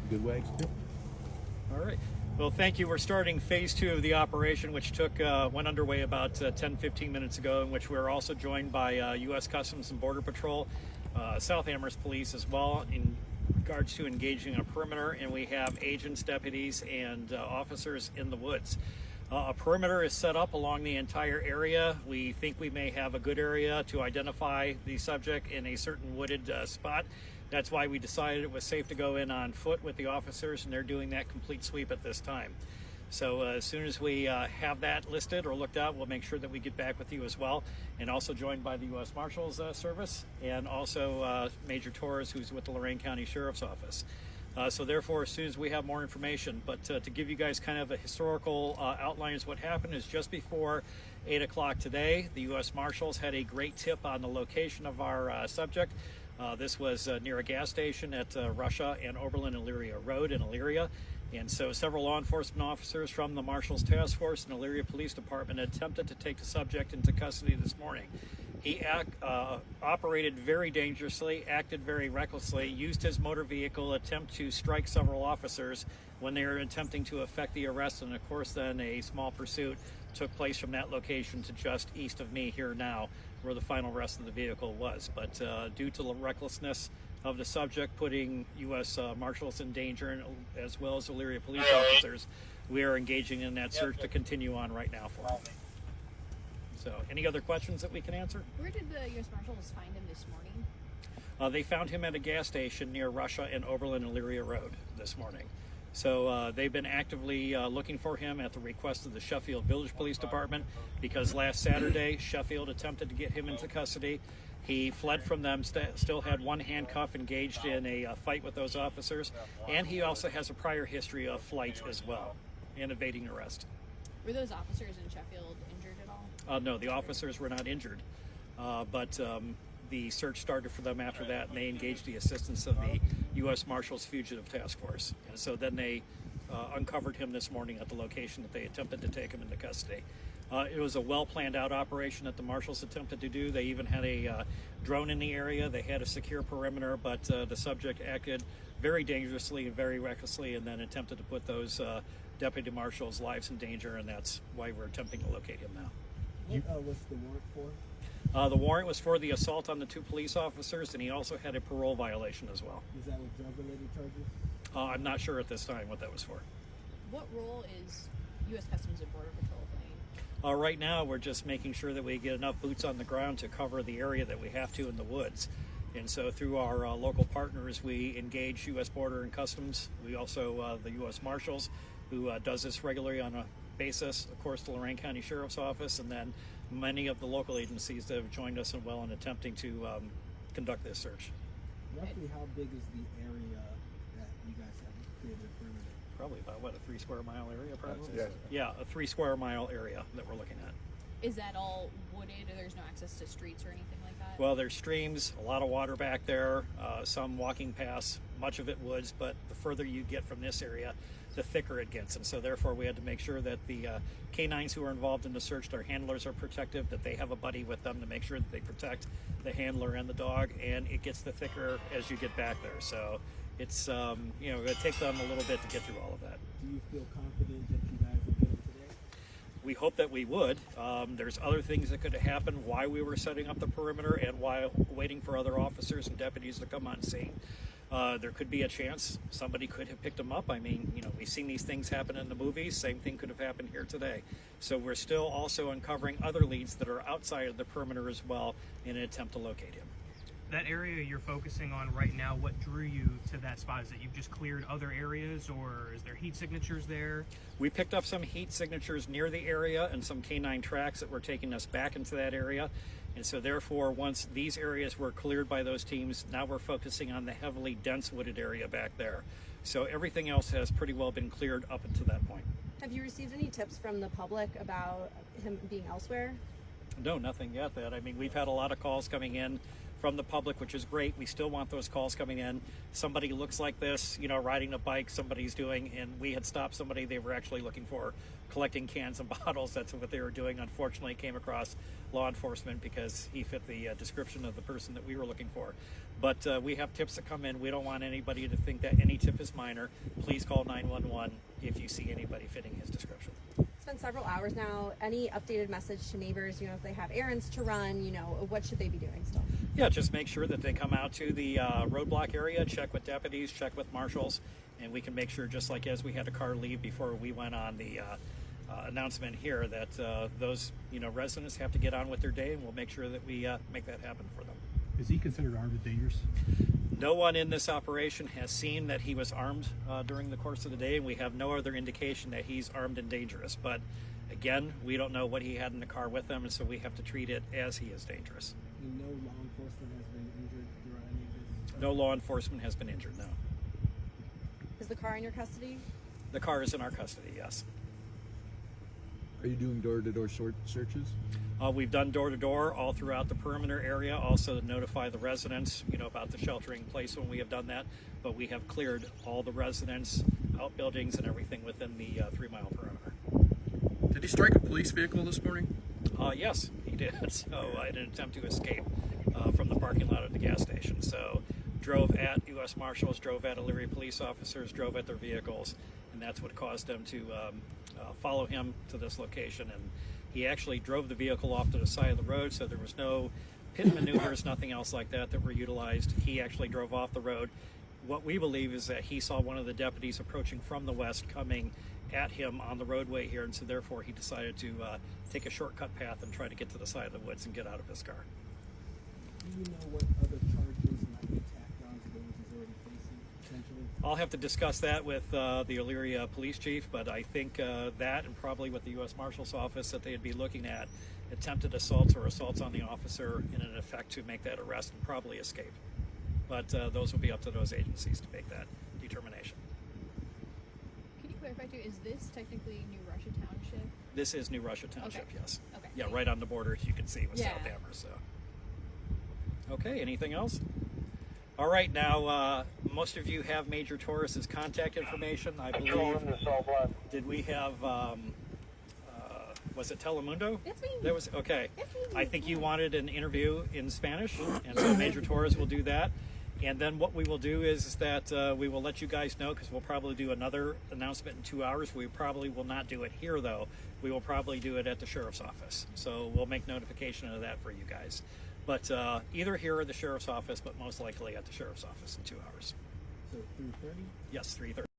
good wags too. All right. Well, thank you. We're starting phase 2 of the operation, which went underway about 10-15 minutes ago, in which we're also joined by U.S. Customs and Border Patrol, South Amherst Police as well, in regards to engaging a perimeter, and we have agents, deputies, and officers in the woods. A perimeter is set up along the entire area. We think we may have a good area to identify the subject in a certain wooded spot. That's why we decided it was safe to go in on foot with the officers, and they're doing that complete sweep at this time. So as soon as we have that listed or looked at, we'll make sure that we get back with you as well. And also joined by the U.S. Marshals Service, and also Major Torres, who's with the Lorain County Sheriff's Office. So therefore, as soon as we have more information, but to give you guys kind of a historical outline of what happened, is just before 8 o'clock today, the U.S. Marshals had a great tip on the location of our subject. This was near a gas station at Russia and Oberlin Elyria Road in Elyria. And so several law enforcement officers from the Marshals Task Force and Elyria Police Department attempted to take the subject into custody this morning. He operated very dangerously, acted very recklessly, used his motor vehicle, attempt to strike several officers when they were attempting to effect the arrest, and of course then a small pursuit took place from that location to just east of me here now, where the final rest of the vehicle was. But due to the recklessness of the subject, putting U.S. Marshals in danger, as well as Elyria police officers, we are engaging in that search to continue on right now for him. So, any other questions that we can answer? Where did the U.S. Marshals find him this morning? They found him at a gas station near Russia and Oberlin Elyria Road this morning. So they've been actively looking for him at the request of the Sheffield Village Police Department, because last Saturday Sheffield attempted to get him into custody. He fled from them, still had one handcuff, engaged in a fight with those officers, and he also has a prior history of flight as well, and evading arrest. Were those officers in Sheffield injured at all? No, the officers were not injured, but the search started for them after that, and they engaged the assistance of the U.S. Marshals Fugitive Task Force. And so then they uncovered him this morning at the location that they attempted to take him into custody. It was a well-planned out operation that the Marshals attempted to do. They even had a drone in the area. They had a secure perimeter, but the subject acted very dangerously and very recklessly, and then attempted to put those deputy marshals' lives in danger, and that's why we're attempting to locate him now. What's the warrant for? The warrant was for the assault on the 2 police officers, and he also had a parole violation as well. Is that with drug-related charges? I'm not sure at this time what that was for. What role is U.S. Customs and Border Patrol playing? Right now, we're just making sure that we get enough boots on the ground to cover the area that we have to in the woods. And so through our local partners, we engage U.S. Border and Customs. We also, the U.S. Marshals, who does this regularly on a basis, of course, the Lorain County Sheriff's Office, and then many of the local agencies that have joined us in attempting to conduct this search. Roughly how big is the area that you guys have created a perimeter? Probably about, what, a 3 square mile area, probably? Yes. Yeah, a 3 square mile area that we're looking at. Is that all wooded, or there's no access to streets or anything like that? Well, there's streams, a lot of water back there, some walking paths, much of it woods, but the further you get from this area, the thicker it gets. And so therefore we had to make sure that the canines who are involved in the search, their handlers are protective, that they have a buddy with them to make sure that they protect the handler and the dog, and it gets the thicker as you get back there. So it's, going to take them a little bit to get through all of that. Do you feel confident that you guys will get him today? We hope that we would. There's other things that could have happened while we were setting up the perimeter and while waiting for other officers and deputies to come on scene. There could be a chance somebody could have picked them up. I mean, we've seen these things happen in the movies. Same thing could have happened here today. So we're still also uncovering other leads that are outside of the perimeter as well in an attempt to locate him. That area you're focusing on right now, what drew you to that spot? Is that you've just cleared other areas, or is there heat signatures there? We picked up some heat signatures near the area and some canine tracks that were taking us back into that area. And so therefore, once these areas were cleared by those teams, now we're focusing on the heavily dense wooded area back there. So everything else has pretty well been cleared up until that point. Have you received any tips from the public about him being elsewhere? No, nothing yet. I mean, we've had a lot of calls coming in from the public, which is great. We still want those calls coming in. Somebody looks like this, riding a bike, somebody's doing, and we had stopped somebody. They were actually looking for collecting cans and bottles. That's what they were doing. Unfortunately, came across law enforcement because he fit the description of the person that we were looking for. But we have tips that come in. We don't want anybody to think that any tip is minor. Please call 911 if you see anybody fitting his description. It's been several hours now. Any updated message to neighbors? If they have errands to run, what should they be doing still? Yeah, just make sure that they come out to the roadblock area, check with deputies, check with marshals, and we can make sure, just like as we had a car leave before we went on the announcement here, that those residents have to get on with their day, and we'll make sure that we make that happen for them. Is he considered armed and dangerous? No one in this operation has seen that he was armed during the course of the day, and we have no other indication that he's armed and dangerous. But again, we don't know what he had in the car with him, and so we have to treat it as he is dangerous. No law enforcement has been injured throughout any of this? No law enforcement has been injured, no. Is the car in your custody? The car is in our custody, yes. Are you doing door-to-door short searches? We've done door-to-door all throughout the perimeter area, also to notify the residents, about the sheltering in place when we have done that. But we have cleared all the residents, outbuildings, and everything within the 3-mile perimeter. Did he strike a police vehicle this morning? Yes, he did. So I had an attempt to escape from the parking lot of the gas station. So drove at U.S. Marshals, drove at Elyria police officers, drove at their vehicles, and that's what caused them to follow him to this location. And he actually drove the vehicle off to the side of the road, so there was no pit maneuvers, nothing else like that were utilized. He actually drove off the road. What we believe is that he saw one of the deputies approaching from the west coming at him on the roadway here, and so therefore he decided to take a shortcut path and try to get to the side of the woods and get out of his car. Do you know what other charges might be tacked on to those he's already facing, potentially? I'll have to discuss that with the Elyria police chief, but I think that and probably with the U.S. Marshal's office that they'd be looking at attempted assaults or assaults on the officer in an effect to make that arrest and probably escape. But those will be up to those agencies to make that determination. Can you clarify too? Is this technically New Russia Township? This is New Russia Township, Okay. yes. Okay. Yeah, right on the border, as you can see, with Yeah. South Amherst. So. Okay, anything else? All right, now most of you have Major Torres's contact information, I believe. Did we have? Was it Telemundo? That's me. That was okay. That's me. I think you wanted an interview in Spanish, and so Major Torres will do that. And then what we will do is that we will let you guys know, because we'll probably do another announcement in 2 hours. We probably will not do it here, though. We will probably do it at the sheriff's office. So we'll make notification of that for you guys. But either here or the sheriff's office, but most likely at the sheriff's office in 2 hours. So 3:30? Yes, 3:30.